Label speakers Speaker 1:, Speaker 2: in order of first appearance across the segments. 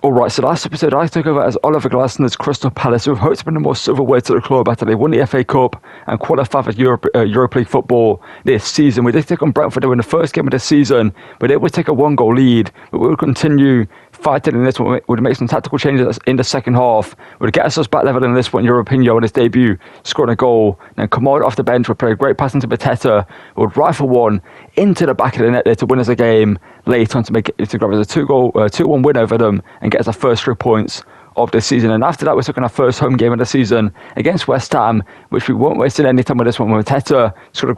Speaker 1: Alright, so last episode I took over as Oliver Glasner's Crystal Palace, who hoped to bring the more silverware to the club after they won the FA Cup and qualified for Europa League football this season. We did take on Brentford in the first game of the season, but it would take a 1-goal lead. But we would continue fighting in this one. We'd make some tactical changes in the second half. We'd get us back level in this one. Europinho in his debut scored a goal. Then Kamada off the bench would play a great pass into Mateta. Would rifle one into the back of the net there to win us a game late on to make it to grab us a 2-1 win over them and get us our first 3 points of the season. And after that, we took on our first home game of the season against West Ham, which we weren't wasting any time with this one. Mateta scored a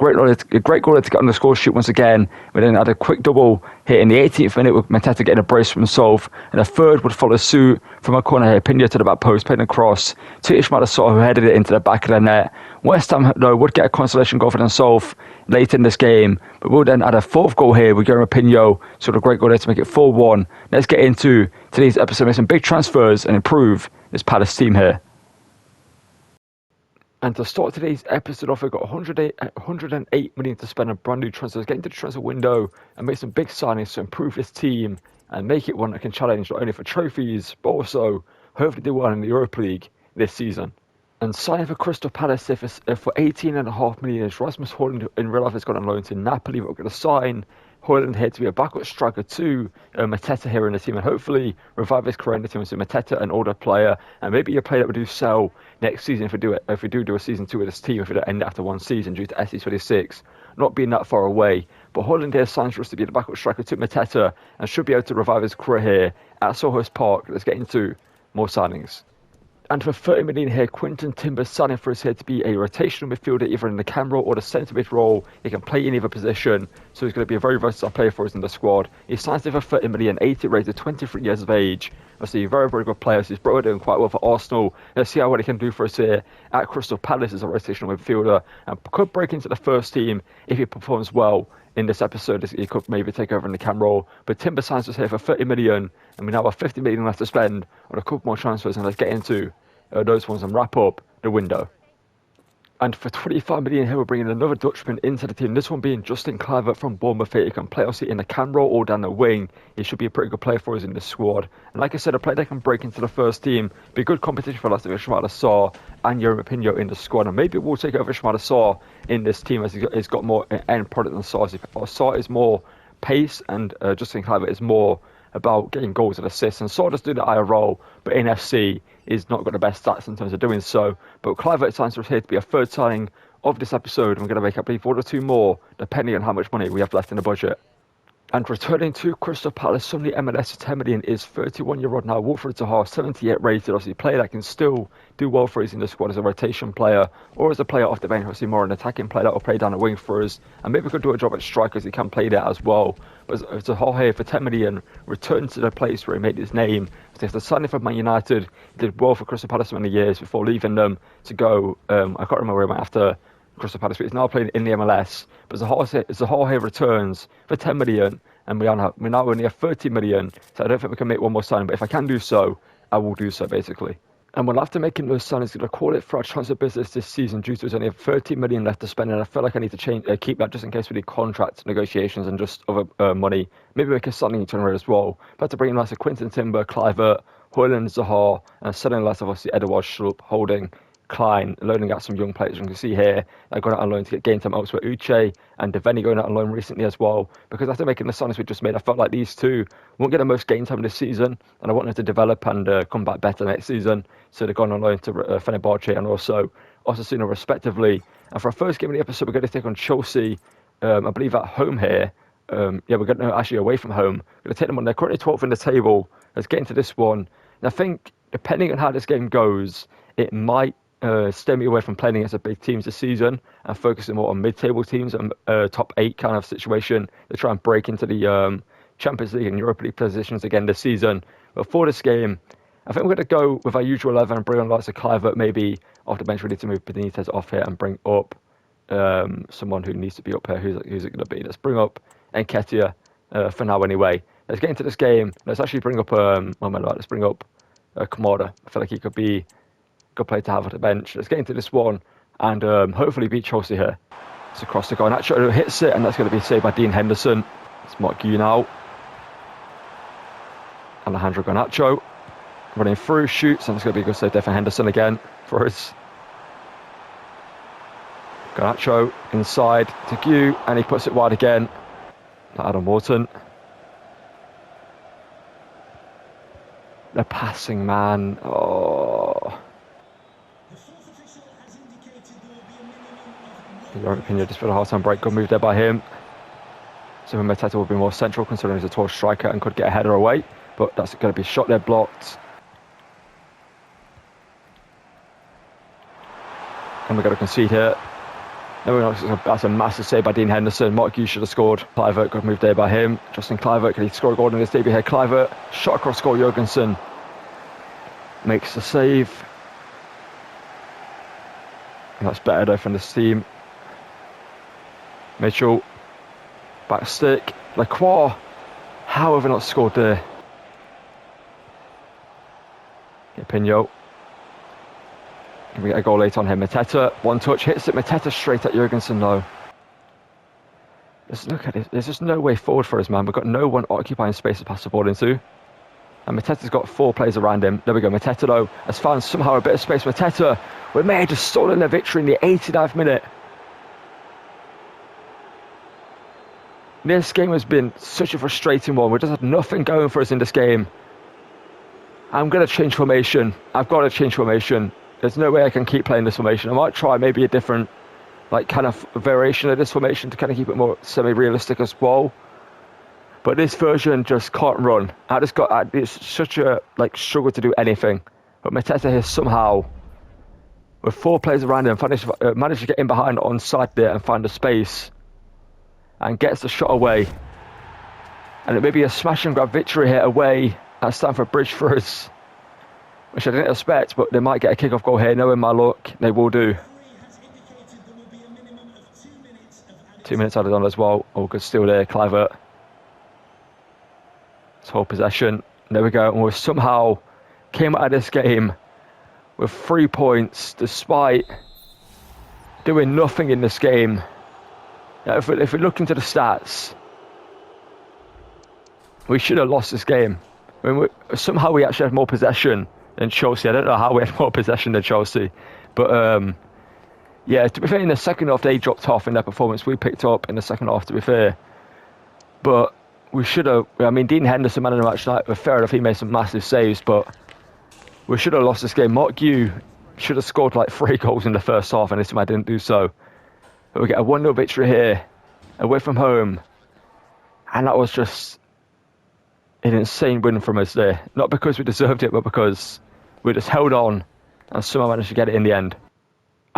Speaker 1: great goal to get on the score sheet once again. We then had a quick double hit in the 18th minute with Mateta getting a brace from himself, and a third would follow suit from a corner here. Pinho to the back post, playing across to Ismaila Sarr, who headed it into the back of the net. West Ham, though, would get a consolation goal for themselves late in this game, but we'll then add a fourth goal here with Pinho, sort of great goal there to make it 4-1. Let's get into today's episode, make some big transfers and improve this Palace team here. And to start today's episode off, we've got 108 million to spend on brand new transfers, get into the transfer window and make some big signings to improve this team and make it one that can challenge not only for trophies, but also hopefully do well in the Europa League this season. And signing for Crystal Palace for 18.5 million is Rasmus Højlund. In real life has gone on loan to Napoli, but we're going to sign Højlund here to be a backup striker to Mateta here in the team, and hopefully revive his career in the team. So Mateta, an older player, and maybe a player that we do sell next season if we do a season 2 with this team, if we don't end after one season due to SC26 not being that far away. But Højlund here signs for us to be the backup striker to Mateta and should be able to revive his career here at Selhurst Park. Let's get into more signings. And for 30 million here, Quinton Timber signing for us here to be a rotational midfielder, either in the cam role or the centre mid role. He can play in either position, so he's going to be a very versatile player for us in the squad. He signs here for 30 million, 80 rated, 23 years of age. Obviously, a very, very good player. So he's brought doing quite well for Arsenal. Let's see what he can do for us here at Crystal Palace as a rotational midfielder, and could break into the first team if he performs well in this episode. He could maybe take over in the cam role. But Timber signs us here for 30 million, and we now have 50 million left to spend on a couple more transfers, and let's get into those ones and wrap up the window. And for 25 million here, we're bringing another Dutchman into the team, this one being Justin Kluivert from Bournemouth. He can play obviously in the cam role or down the wing. He should be a pretty good player for us in this squad, and like I said, a player that can break into the first team, be good competition for us with Ismaila Sarr and Europinho in the squad, and maybe we'll take over Ismaila Sarr in this team as he's got more end product than Sarr. Sarr is more pace and Justin Kluivert is more about getting goals and assists, and Sarr does do the higher role, but in FC is not got the best stats in terms of doing so. But Kluivert signs for us here to be a third signing of this episode, and we're going to make, I believe, 1 or 2 more depending on how much money we have left in the budget. And returning to Crystal Palace from the MLS for 10 million is 31-year-old now Wilfried Zaha, 78 rated. Obviously, a player that can still do well for us in the squad as a rotation player or as a player off the bench. Obviously, more an attacking player that will play down the wing for us, and maybe could do a job at strikers. He can play that as well. But Zaha here for 10 million returns to the place where he made his name. So after signing for Man United, he did well for Crystal Palace for many years before leaving them to go. I can't remember where he went after Crystal Palace, but he's now playing in the MLS. But Zaha here returns for 10 million, and we now only have 30 million, so I don't think we can make one more signing, but if I can do so, I will do so, basically. And we'll have to make those signings, going to call it for our transfer business this season due to us only have 30 million left to spend, and I feel like I need to keep that just in case we need contract negotiations and just other money. Maybe make a signing turnaround as well. But to bring in lots of Quinton Timber, Kluivert, Højlund, Zaha, and selling lots of obviously Edouard Schlupp, Holding, Klein, loaning out some young players. You can see here they're going out on loan to get gain time elsewhere. Uche and Deveni going out on loan recently as well. Because after making the signings we just made, I felt like these two won't get the most game time this season, and I want them to develop and come back better next season. So they're going on loan to Fenerbahce and also Osasuna respectively. And for our first game of the episode, we're going to take on Chelsea, I believe at home here. We're going to actually away from home. We're going to take them on. They're currently 12th in the table. Let's get into this one. And I think depending on how this game goes, it might steer me away from playing against the big teams this season and focusing more on mid-table teams and top 8 kind of situation to try and break into the Champions League and Europa League positions again this season. But for this game, I think we're going to go with our usual 11 and bring on lots of Kluivert, maybe off the bench. We need to move Benitez off here and bring up someone who needs to be up here. Who's it going to be? Let's bring up Enquetia for now anyway. Let's get into this game. Let's actually bring up let's bring up Kamada. I feel like he could be good player to have at the bench. Let's get into this one and hopefully beat Chelsea here. It's across the goal. Nacho hits it, and that's going to be saved by Dean Henderson. It's Mark Gunau. Alejandro Garnacho. running through, shoots, and it's going to be a good save there for Henderson again for us. Garnacho inside to Gu, and he puts it wide again. Adam Wharton. The passing man. Oh. Opinion just for a half-time break. Good move there by him. So Mateta will be more central considering he's a tall striker and could get a header away. But that's going to be a shot there blocked. And we're going to concede here. That's a massive save by Dean Henderson. Mark Hughes should have scored. Kluivert, good move there by him. Justin Kluivert, can he score a goal in his debut here? Kluivert, shot across goal. Jurgensen makes the save. And that's better though from this team. Mitchell, back stick. Lacroix, how have we not scored there? Pinho. We get a goal late on him. Mateta, one touch, hits it. Mateta straight at Jurgensen though. Just look at it. There's just no way forward for us, man. We've got no one occupying space to pass the ball into. And Mateta's got 4 players around him. There we go. Mateta though has found somehow a bit of space. Mateta, we may have just stolen the victory in the 89th minute. This game has been such a frustrating one. We just had nothing going for us in this game. I'm going to change formation. I've got to change formation. There's no way I can keep playing this formation. I might try maybe a different, like, kind of variation of this formation to kind of keep it more semi-realistic as well. But this version just can't run. It's such a, like, struggle to do anything. But Mateta here somehow, with 4 players around him, managed to get in behind onside there and find a space. And gets the shot away. And it may be a smash and grab victory here away at Stamford Bridge for us. Which I didn't expect, but they might get a kick-off goal here. Knowing my luck, they will do. 2 minutes added on as well. Oh, good steal there, Kluivert. Let's hold possession. There we go. And we somehow came out of this game with 3 points, despite doing nothing in this game. Now, if we look into the stats, we should have lost this game. I mean, somehow we actually had more possession than Chelsea. I don't know how we had more possession than Chelsea. But, yeah, to be fair, in the second half, they dropped off in their performance. We picked up in the second half, to be fair. But we should have... I mean, Dean Henderson, man of the match tonight, fair enough, he made some massive saves, but we should have lost this game. Mark Yu should have scored like 3 goals in the first half, and this time I didn't do so. But we get a 1-0 victory here, away from home. And that was just an insane win from us there. Not because we deserved it, but because we just held on and somehow managed to get it in the end.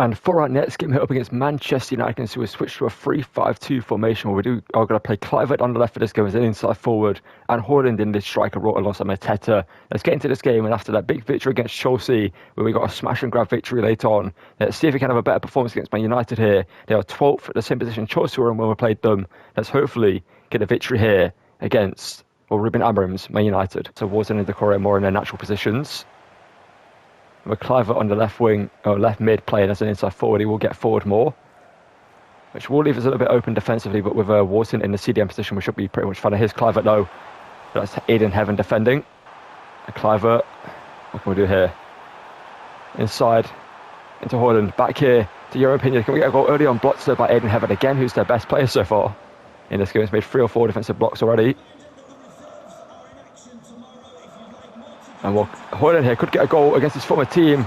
Speaker 1: And for our next game here up against Manchester United, so we switch to a 3-5-2 formation where we are going to play Kluivert on the left for this game as an inside forward and Haaland in this striker role alongside Mateta. Let's get into this game, and after that big victory against Chelsea, where we got a smash and grab victory later on, let's see if we can have a better performance against Man United here. They are 12th at the same position Chelsea were in when we played them. Let's hopefully get a victory here against Ruben Amorim's Man United. So Wharton and Decore more in their natural positions. With Kluivert on the left wing, or left mid, playing as an inside forward, he will get forward more, which will leave us a little bit open defensively. But with Wharton in the CDM position, we should be pretty much fine. Here's Kluivert though. That's Aiden Heaven defending. And Kluivert, what can we do here? Inside into Haaland, back here to Euro Opinion. Can we get a goal early on? Blocked there by Aiden Heaven again, who's their best player so far in this game. He's made 3 or 4 defensive blocks already. And Haaland here could get a goal against his former team.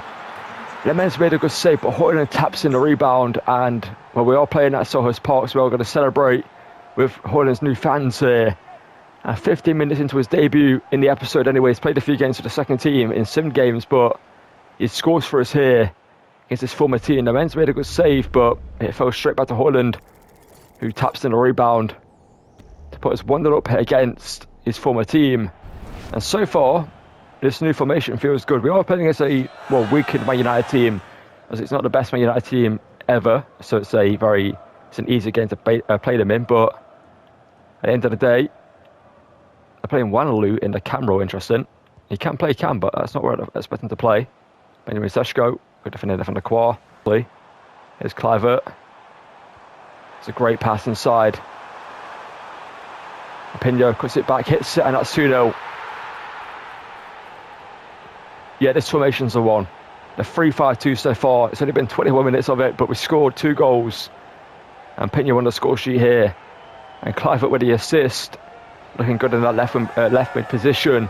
Speaker 1: Lemens made a good save, but Haaland taps in the rebound. And well, we are playing at Selhurst Park, so we're going to celebrate with Haaland's new fans here. 15 minutes into his debut in the episode anyway. He's played a few games for the second team in 7 games, but he scores for us here against his former team. Lemens made a good save, but it fell straight back to Haaland, who taps in the rebound to put us 1-0 up here against his former team. And so far, this new formation feels good. We are playing against a weakened Man United team, as it's not the best Man United team ever. So it's an easy game to play them in. But at the end of the day, they're playing Wanaloo in the cam role. Interesting. He can play cam, but that's not where I expect him to play. Benjamin Sesko, good defender there from the Qua. Here's Kluivert. It's a great pass inside. Pinho cuts it back, hits it, and that's 2-0. Yeah, this formation's the one. The 3-5-2 so far. It's only been 21 minutes of it, but we scored 2 goals. And Pena on the score sheet here. And Clive with the assist. Looking good in that left mid position.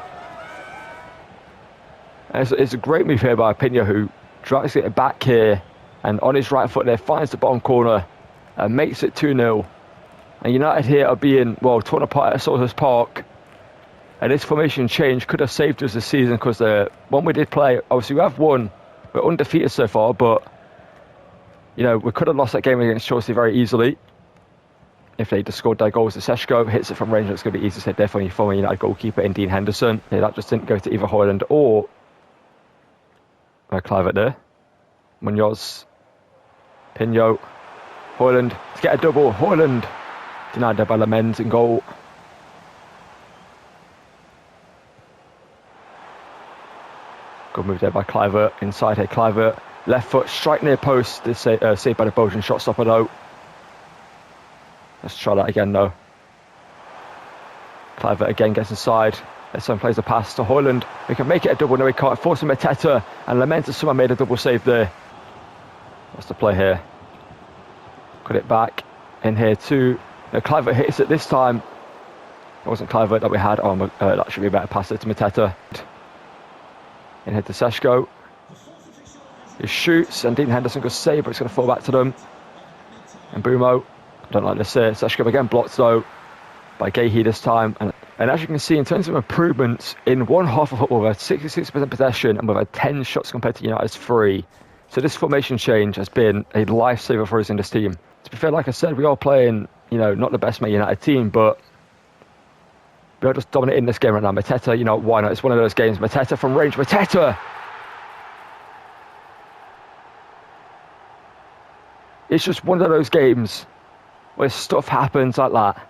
Speaker 1: And it's a great move here by Pena, who drags it back here. And on his right foot there, finds the bottom corner. And makes it 2-0. And United here are being, well, torn apart at Selhurst Park. And this formation change could have saved us this season, because the one we did play, obviously we have won. We're undefeated so far, but, you know, we could have lost that game against Chelsea very easily if they just scored their goals. Seshko hits it from range, and it's going to be easy to hit there for former United goalkeeper in Dean Henderson. Yeah, that just didn't go to either Højlund or Kluivert there. Munoz, Pinho, Højlund to get a double. Højlund denied there by Lamens in goal. Good move there by Kluivert. Inside here, Kluivert. Left foot, strike near post. This saved by the Belgian shot stopper though. Let's try that again though. Kluivert again gets inside. Someone plays a pass to Højlund. We can make it a double. No, we can't. Force Mateta. And Lamens someone made a double save there. What's the play here? Cut it back. In here too. No, Kluivert hits it this time. It wasn't Kluivert that we had. Oh, that should be a better pass there to Mateta. In here to Seshko. He shoots, and Dean Henderson goes save, but it's going to fall back to them. And Bumo, I don't like this here. Seshko again blocked though by Gahey this time. And as you can see, in terms of improvements, in one half of football, we've had 66% possession and we've had 10 shots compared to United's 3. So this formation change has been a lifesaver for us in this team. To be fair, like I said, we are playing, you know, not the best Man United team, but we are just dominating this game right now. Mateta, you know, why not? It's one of those games. Mateta from range. Mateta! It's just one of those games where stuff happens like that.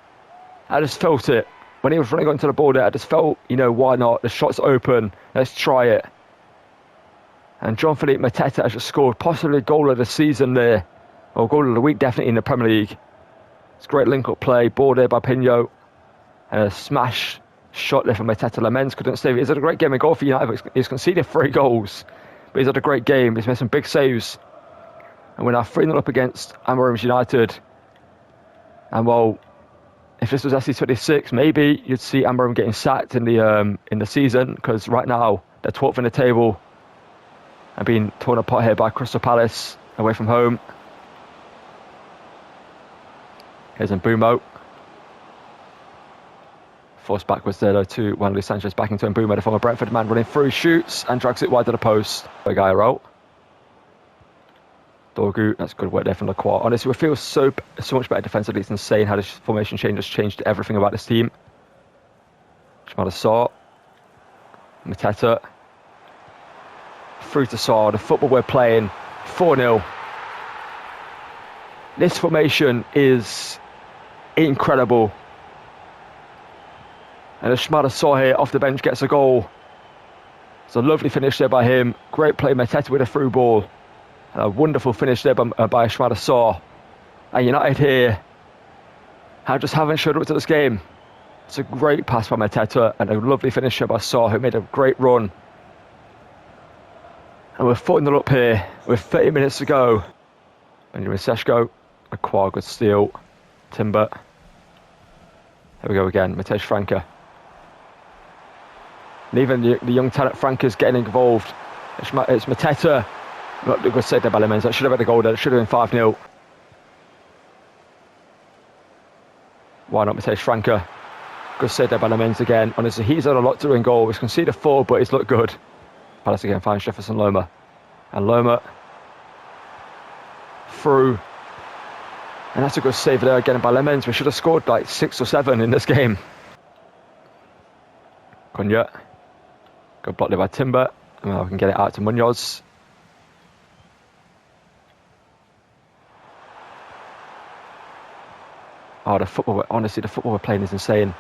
Speaker 1: I just felt it. When he was running onto the ball there, I just felt, you know, why not? The shot's open. Let's try it. And Jean-Philippe Mateta has just scored possibly a goal of the season there. Or goal of the week, definitely in the Premier League. It's a great link-up play. Ball there by Pinho. And a smash shot there from Mateta. Lamens couldn't save it. He's had a great game of goal for United. He's conceded 3 goals. But he's had a great game. He's made some big saves. And we're now 3-0 up against Amorim's United. And well, if this was FC26, maybe you'd see Amorim getting sacked in the season, because right now they're 12th in the table and being torn apart here by Crystal Palace away from home. Here's Mbumo. Forced backwards there though to Juan Luis Sanchez, back into Mbumo, the former Brentford man, running through, shoots and drags it wide to the post. A guy out. Dorgu, that's good work there from the quad. Honestly, we feel so much better defensively. It's insane how this formation change has changed everything about this team. Shmada Sarr. Mateta. Through to Sarr. The football we're playing. 4-0. This formation is incredible. And as Shmada Sarr here off the bench gets a goal. It's a lovely finish there by him. Great play, Mateta with a through ball. A wonderful finish there by Shmada Sarr. And United here just haven't showed up to this game. It's a great pass by Mateta and a lovely finish by Sarr, who made a great run. And we're 4-0 up here with 30 minutes to go. Benjamin Seshko, a quad, good steal. Timber. Here we go again, Matej Franke. And even the young talent Franke's getting involved. It's Mateta. Not a good save there by Lamens. That should have had a goal there. It should have been 5-0. Why not Matej Franke? Good save there by Lamens again. Honestly, he's had a lot to do in goal. He's conceded 4, but he's looked good. Palace again finds Jefferson Loma. And Loma through. And that's a good save there again by Lamens. We should have scored like 6 or 7 in this game. Cunha. Good block there by Timber. And now we can get it out to Munoz. Oh, the football, honestly, the football we're playing is insane.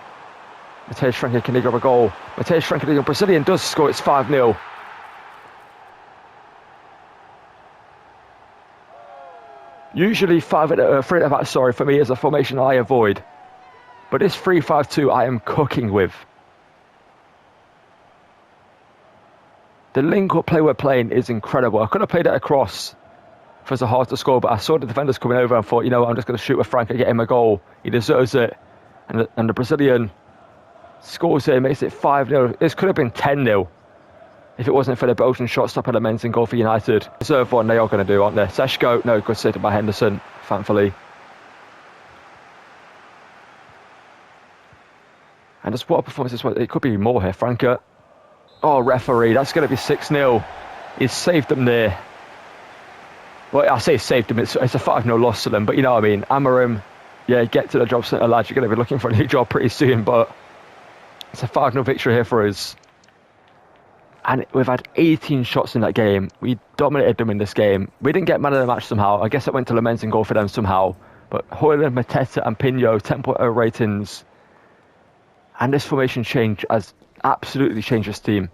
Speaker 1: Matej Franke, can he grab a goal? Matej Franke, the Brazilian, does score. It's 5-0. Usually 3 at the back, sorry, for me is a formation I avoid. But this 3-5-2 I am cooking with. The link-up play we're playing is incredible. I could have played it across for Selhurst to score, but I saw the defenders coming over and thought, you know what, I'm just going to shoot with Frank and get him a goal. He deserves it. And the Brazilian scores here, makes it 5-0. This could have been 10-0 if it wasn't for the Belgian shot-stop elements in goal for United. Reserve one, they are going to do, aren't they? Seshko, no, good save by Henderson, thankfully. And just what a performance this was. It could be more here, Franca. Oh, referee, that's going to be 6-0. He's saved them there. Well, I say saved them, it's a 5-0 loss to them, but you know what I mean. Amarim, yeah, get to the job centre, lads. You're going to be looking for a new job pretty soon, but it's a 5-0 victory here for us. And we've had 18 shots in that game. We dominated them in this game. We didn't get man of the match somehow. I guess it went to Lamens and goal for them somehow. But Højlund, Mateta and Pinho, 10.0 ratings. And this formation change has absolutely changed this team.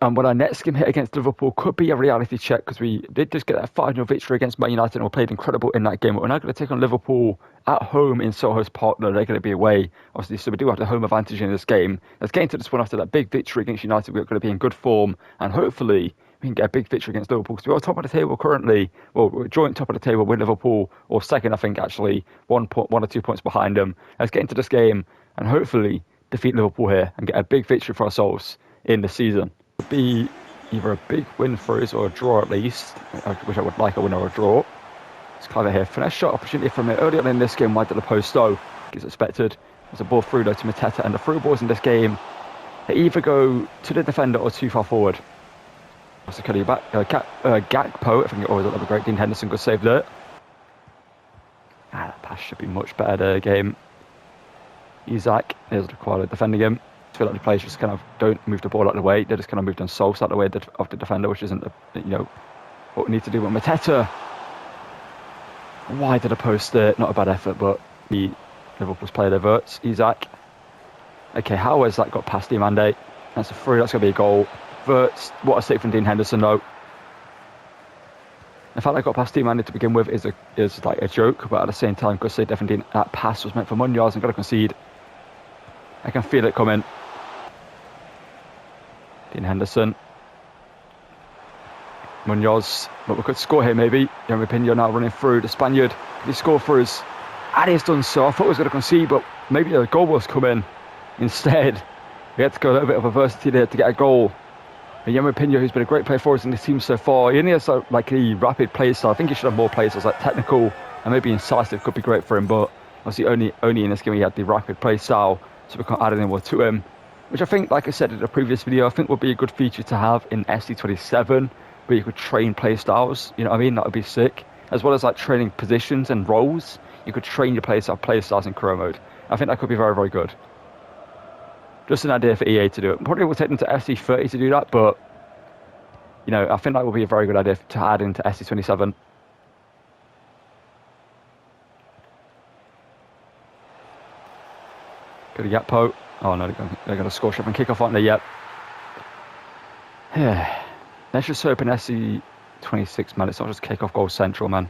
Speaker 1: And when our next game hit against Liverpool could be a reality check, because we did just get that 5-0 victory against Man United and we played incredible in that game. But we're now going to take on Liverpool at home in Selhurst Park. No, they're going to be away, obviously, so we do have the home advantage in this game. Let's get into this one after that big victory against United. We're going to be in good form, and hopefully we can get a big victory against Liverpool, because we're top of the table currently. Well, we're joint top of the table with Liverpool, or second, I think, actually, 1 or 2 points behind them. Let's get into this game and hopefully defeat Liverpool here and get a big victory for ourselves in the season. It would be either a big win for us or a draw at least, which I would like a win or a draw. It's clever here. Finesse shot opportunity from it earlier in this game, wide to the post though, as expected. There's a ball through though to Mateta, and the through balls in this game, they either go to the defender or too far forward. So Kelly back, Gakpo, I think it always looked like a great. Dean Henderson, good save there. That pass should be much better there, game. Isaac, there's the quality defending him. I feel like the players just kind of don't move the ball out of the way. They just kind of move themselves out of the way of the defender, which isn't, what we need to do. But Mateta, wide to the post there, not a bad effort, but the Liverpool's player diverts. Isaac. Okay, how has that got past Diamande? That's a free, that's going to be a goal. Verts, what a save from Dean Henderson though. The fact that I got past Diamande to begin with is like a joke, but at the same time, good save definitely. That pass was meant for Munoz and got to concede. I can feel it coming. Dean Henderson. Munoz, but we could score here maybe. Jeremy Pinho now running through. The Spaniard, could he score for us? And he's done so. I thought he was going to concede, but maybe the goal was coming instead. We had to go a little bit of adversity there to get a goal. And Jeremy Pinho, who's been a great player for us in this team so far, he only has like a rapid play style. I think he should have more plays as like technical and maybe incisive could be great for him, but obviously only in this game he had the rapid play style, so we can't add any more to him. Which I think, like I said in the previous video, I think would be a good feature to have in FC25, where you could train play styles. You know what I mean? That would be sick. As well as like training positions and roles, you could train your play styles in career mode. I think that could be very, very good. Just an idea for EA to do it. Probably will take them to FC30 to do that, but I think that would be a very good idea to add into FC27. Good to Gakpo. Oh no, they're going to score shot and kick off, aren't they? Yep. Yeah. Let's just open SC26, man. It's not just kick off goal central, man.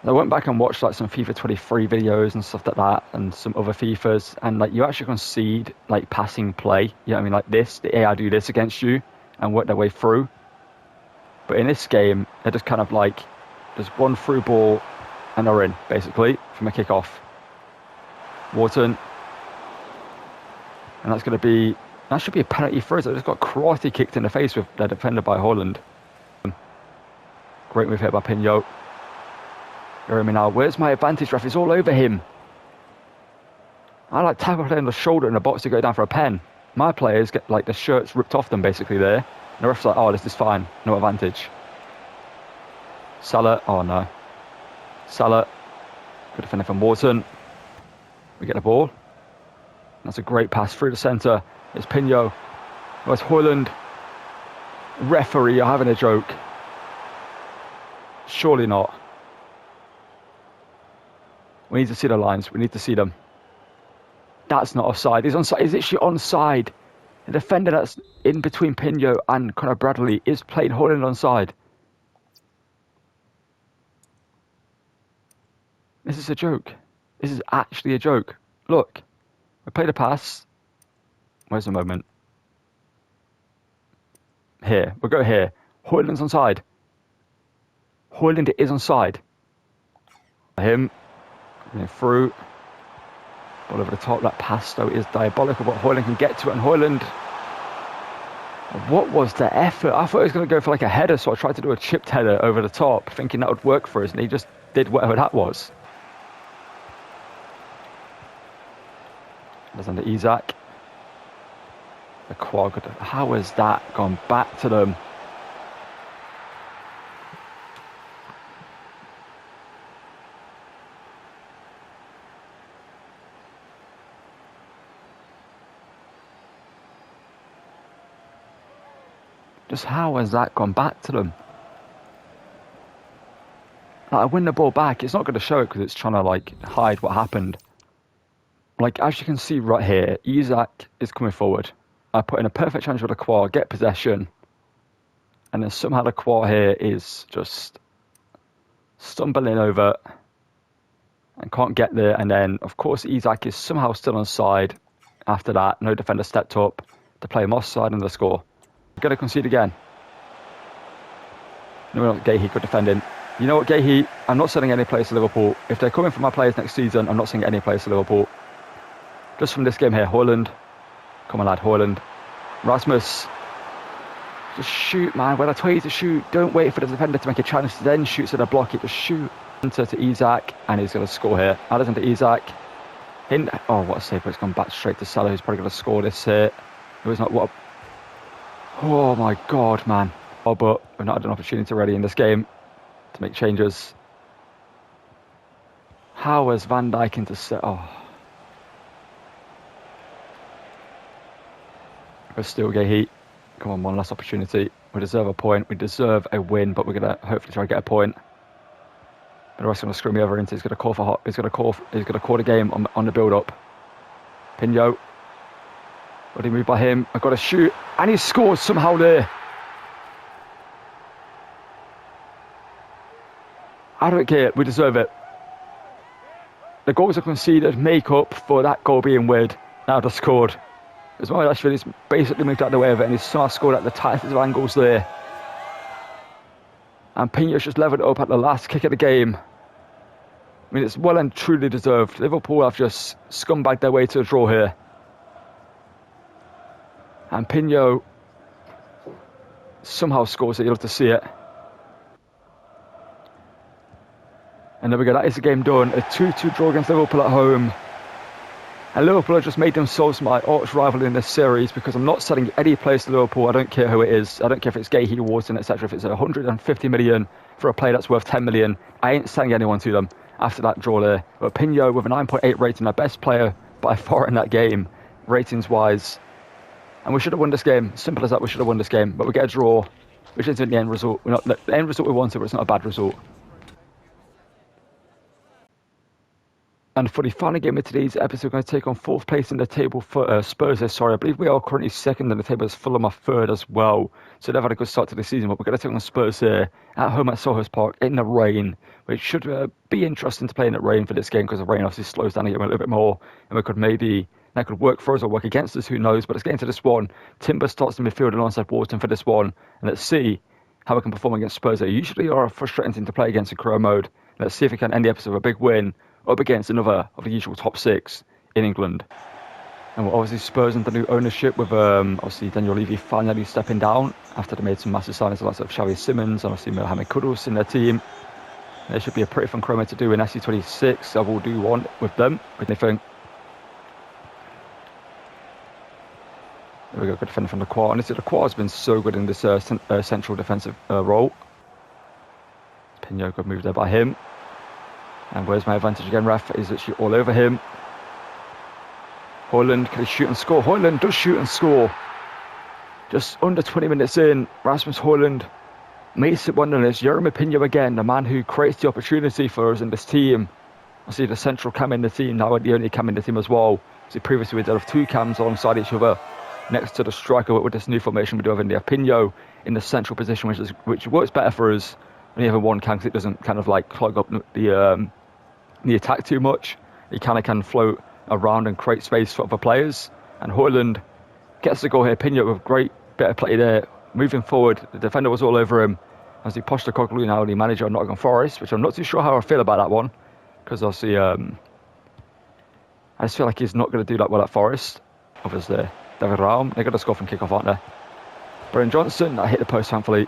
Speaker 1: I went back and watched like some FIFA 23 videos and stuff like that, and some other FIFAs, and like you actually concede like passing play. You know what I mean? Like this, the AI do this against you and work their way through. But in this game, they're just kind of like there's one through ball and they're in basically from a kick off. Wharton, and that should be a penalty for us. I just got karate kicked in the face with the defender by Højlund. Great move here by Pinho. Hear me now. Where's my advantage, ref? It's all over him. I like tackle him on the shoulder in the box to go down for a pen. My players get like the shirts ripped off them basically there. And the ref's like, oh, this is fine, no advantage. Salah, oh no. Salah, good defender from Wharton. We get the ball. That's a great pass through the centre. It's Pinho. Where's Højlund? Referee, you're having a joke. Surely not. We need to see the lines. We need to see them. That's not offside. He's onside. He's actually onside. The defender that's in between Pinho and Conor Bradley is playing Højlund onside. This is a joke. This is actually a joke. Look, we played a pass. Where's the moment? Here. We'll go here. Højlund's onside. Højlund is onside. Him. Going through. Ball over the top. That pass, though, is diabolical, but Højlund can get to it. And Højlund... What was the effort? I thought he was going to go for like a header, so I tried to do a chipped header over the top, thinking that would work for us, and he just did whatever that was. That's under Isak. The quad. How has that gone back to them? Just how has that gone back to them? Like, I win the ball back. It's not going to show it because it's trying to like hide what happened. Like, as you can see right here, Isak is coming forward. I put in a perfect chance with the quad, get possession. And then somehow the quad here is just stumbling over and can't get there. And then, of course, Isak is somehow still on side. After that, no defender stepped up to play him offside and the score. We're going to concede again. No, not Gahey, good defending. You know what, Gahey? I'm not sending any players to Liverpool. If they're coming for my players next season, I'm not sending any players to Liverpool. Just from this game here, Højlund. Come on, lad, Højlund. Rasmus. Just shoot, man. When I tell you to shoot, don't wait for the defender to make a challenge to then shoot, so they block it. Just shoot. Enter to Isak, and he's going to score here. Allison to Isak. Oh, what a save, but it's gone back straight to Salah, who's probably going to score this here. It was not what a... Oh my God, man. Oh, but we've not had an opportunity already in this game to make changes. How has Van Dijk intercepted? Oh. But still, Gahey. Come on, one last opportunity. We deserve a point. We deserve a win, but we're going to hopefully try and get a point. But the rest going to screw me over into. He's going to call for he's going to call the game on the build-up. Pinho. Body move by him. I've got to shoot. And he scores somehow there. I don't care. We deserve it. The goals are conceded make up for that goal being weird. Now they've scored. As well, Ashford's basically moved out of the way of it, and he's somehow scored at the tightest of angles there. And Pinho's just levelled it up at the last kick of the game. I mean, it's well and truly deserved. Liverpool have just scumbagged their way to a draw here. And Pinho somehow scores it. You'll have to see it. And there we go. That is the game done. A 2-2 draw against Liverpool at home. And Liverpool have just made themselves my arch rival in this series, because I'm not selling any players to Liverpool. I don't care who it is. I don't care if it's Gahey, Wharton, etc. If it's 150 million for a player that's worth 10 million, I ain't selling anyone to them after that draw there. But Pinho with a 9.8 rating, our best player by far in that game, ratings-wise. And we should have won this game. Simple as that, we should have won this game. But we get a draw, which isn't the end result. The end result we wanted, but it's not a bad result. And for the final game of today's episode, we're going to take on 4th place in the table for Spurs. I believe we are currently 2nd in the table, as Fulham are 3rd as well. So they've had a good start to the season, but we're going to take on Spurs here at home at Selhurst Park in the rain, which should be interesting to play in the rain for this game, because the rain obviously slows down the game a little bit more, and we could maybe... That could work for us or work against us, who knows. But let's get into this one. Timber starts in midfield alongside Wharton for this one. And let's see how we can perform against Spurs. They usually are a frustrating team to play against in Career Mode. Let's see if we can end the episode with a big win up against another of the usual top 6 in England. And we're obviously Spurs under new ownership with obviously Daniel Levy finally stepping down after they made some massive signings, the likes of Xavi Simons and obviously Mohamed Kudus in their team. There should be a pretty fun Career Mode to do in FC26. I will do one with them. What do you think? There we go, good defender from the Quad. Honestly, the Quad has been so good in this central defensive role. Pinho, good move there by him. And where's my advantage again, ref? Is literally all over him. Højlund, can he shoot and score? Højlund does shoot and score. Just under 20 minutes in, Rasmus Højlund makes it 1-0. Jeremy Pinho again, the man who creates the opportunity for us in this team. I see the central cam in the team, now the only cam in the team as well. See, previously we did have 2 cams alongside each other next to the striker. With this new formation we do have in the Pinho in the central position, which works better for us when you have one cam, because it doesn't kind of like clog up the attack too much. He kind of can float around and create space for other players. And Højlund Gets the goal here. Pino with great bit of play there. Moving forward, the defender was all over him as he pushed the Cogley now, the manager of Nottingham Forest, which I'm not too sure how I feel about that one, because obviously I just feel like he's not going to do that well at Forest. Obviously, David Raum, they're going to score from kick-off, aren't they? Brennan Johnson, that hit the post, thankfully.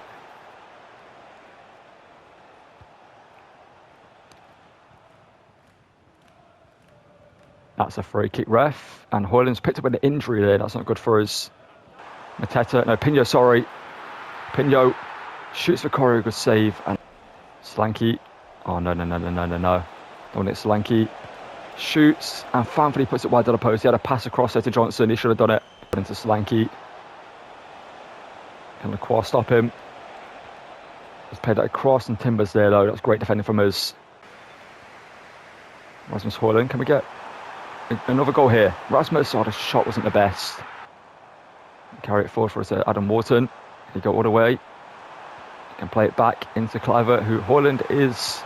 Speaker 1: That's a free kick, ref. And Hoyland's picked up an injury there. That's not good for us. Mateta, no, Pino, sorry. Pino shoots for Corey, good save. And Slanky, oh no. Dominic Slanky shoots, and thankfully puts it wide of the post. He had a pass across there to Johnson. He should have done it. Put into Slanky. Can Lacroix stop him? He's played that across, and Timbers there though. That's great defending from us. Rasmus Hoyland, can we get another goal here? Rasmus, the shot wasn't the best. Carry it forward for us, Adam Wharton. He got all the way. He can play it back into Cliver, who Hoyland is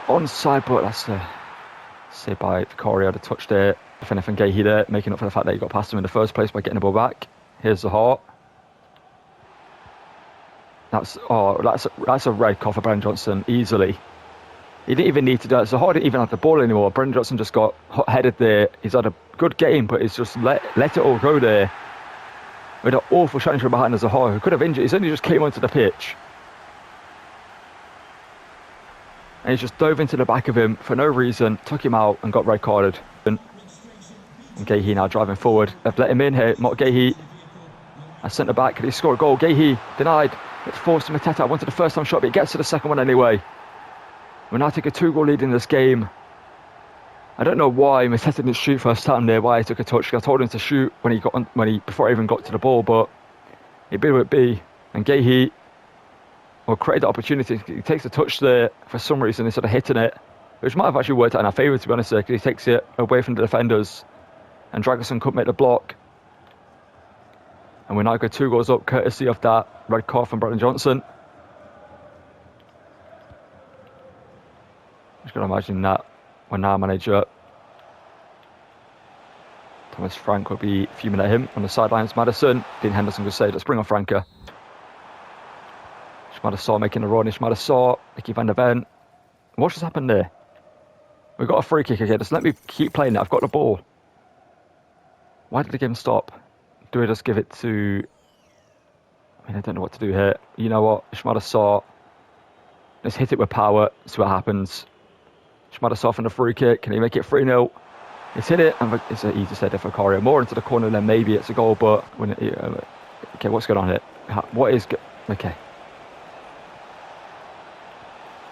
Speaker 1: onside, but that's a save by Vicario, the touch there. Defender from Gahey there, making up for the fact that he got past him in the first place by getting the ball back. Here's Zaha. That's a red card for Brennan Johnson, easily. He didn't even need to do it. Zaha didn't even have the ball anymore. Brennan Johnson just got hot-headed there. He's had a good game, but he's just let it all go there. With an awful challenge from behind Zaha, who could have injured. He's only just came onto the pitch. And he's just dove into the back of him for no reason, took him out and got red carded. And Gahey now driving forward. They've let him in here. Mott Gahey, a centre back. Could he score a goal? Gahey denied. It's forced to Mateta. I wanted the first time shot, but he gets to the second one anyway. We're now taking a 2-goal lead in this game. I don't know why Mateta didn't shoot first time there, why he took a touch. I told him to shoot before he even got to the ball, but he beat it be. And Gahey created the opportunity. He takes a touch there for some reason instead of hitting it, which might have actually worked out in our favour, to be honest, because he takes it away from the defenders, and Dragerson couldn't make the block. And we now go 2 goals up, courtesy of that red card from Brennan Johnson. Just going to imagine that when our manager Thomas Frank will be fuming at him on the sidelines. Madison, Dean Henderson could say, let's bring on Franker. Schmadasar making a run. Schmadasar, Nicky van der Ven. What's just happened there? We've got a free kick again. Just let me keep playing it. I've got the ball. Why did the game stop? Do we just give it to... I don't know what to do here. You know what? Schmadasar. Let's hit it with power. See what happens. Schmadasar from the free kick. Can he make it 3-0? He's hit it. And it's an easy set for Corio. More into the corner, then maybe it's a goal. But when okay, what's going on here? What is... Okay.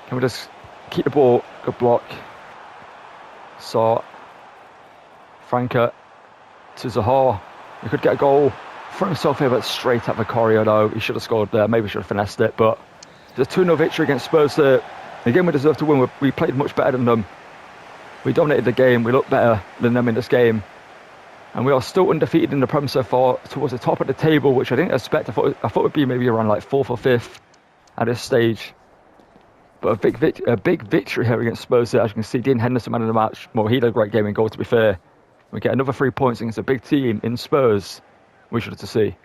Speaker 1: Can we just keep the ball? Good block. Franker to Zaha. He could get a goal for himself here, but straight at Vicario though. He should have scored there. Maybe should have finessed it, but it's a 2-0 victory against Spurs there. Again, we deserve to win. We played much better than them. We dominated the game. We looked better than them in this game. And we are still undefeated in the Prem so far, towards the top of the table, which I didn't expect. I thought it would be maybe around like 4th or 5th at this stage. But a big victory here against Spurs there. As you can see, Dean Henderson, man of the match. Well, he had a great game in goal, to be fair. We get another 3 points against a big team in Spurs. We should have to see.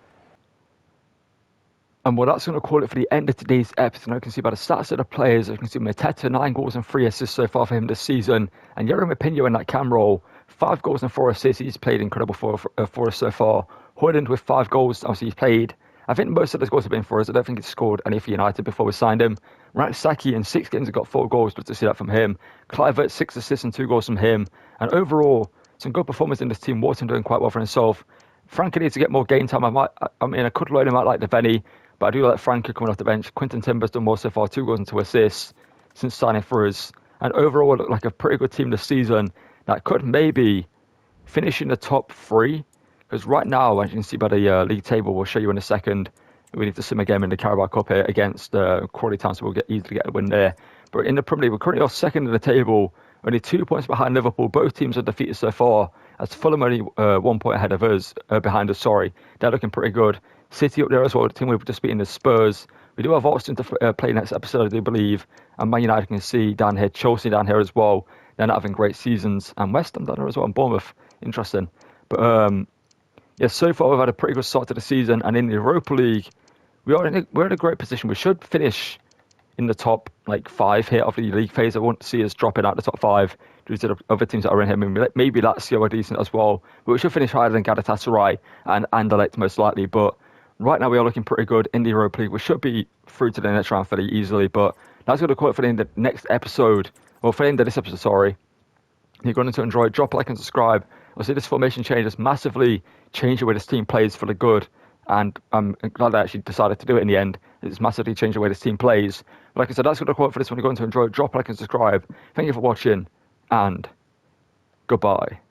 Speaker 1: And well, that's going to call it for the end of today's episode. Now you can see by the stats of the players, you can see Mateta, 9 goals and 3 assists so far for him this season. And Yeremy Pino in that cam role, 5 goals and 4 assists. He's played incredible for us so far. Hoyland with 5 goals. Obviously, he's played. I think most of those goals have been for us. I don't think he's scored any for United before we signed him. Saki in 6 games has got 4 goals. Good to see that from him. Clivert, 6 assists and 2 goals from him. And overall, some good performance in this team. Wharton doing quite well for himself. Franker needs to get more game time. I could loan him out like the Venny, but I do like Franker coming off the bench. Quinton Timber's done more so far, 2 goals and 2 assists since signing for us. And overall, look like a pretty good team this season that could maybe finish in the top 3. Because right now, as you can see by the league table, we'll show you in a second, we need to sim a game in the Carabao Cup here against Crawley Town, so we'll easily get a win there. But in the Premier League, we're currently off second in the table, only 2 points behind Liverpool. Both teams are defeated so far, as Fulham only 1 point ahead of us, behind us, sorry. They're looking pretty good. City up there as well, the team we've just beaten is Spurs. We do have Austin to play next episode, I do believe. And Man United can see down here, Chelsea down here as well. They're not having great seasons. And West Ham down here as well, and Bournemouth. Interesting. But yeah, so far we've had a pretty good start to the season, and in the Europa League, we're in a great position. We should finish in the top like 5 here of the league phase. I won't see us dropping out the top 5 due to the other teams that are in here. I mean, maybe Lazio are decent as well, but we should finish higher than Galatasaray and Anderlecht most likely. But right now we are looking pretty good in the Europa League. We should be through to the next round fairly easily. But that's going to call it for the end of the next episode, or for the end of this episode, sorry. If you're going to enjoy, drop a like and subscribe. Obviously, this formation change has massively changed the way this team plays for the good, and I'm glad I actually decided to do it in the end. It's massively changed the way this team plays. But like I said, that's going to call it for this one. If you're going to enjoy, drop a like and subscribe. Thank you for watching, and goodbye.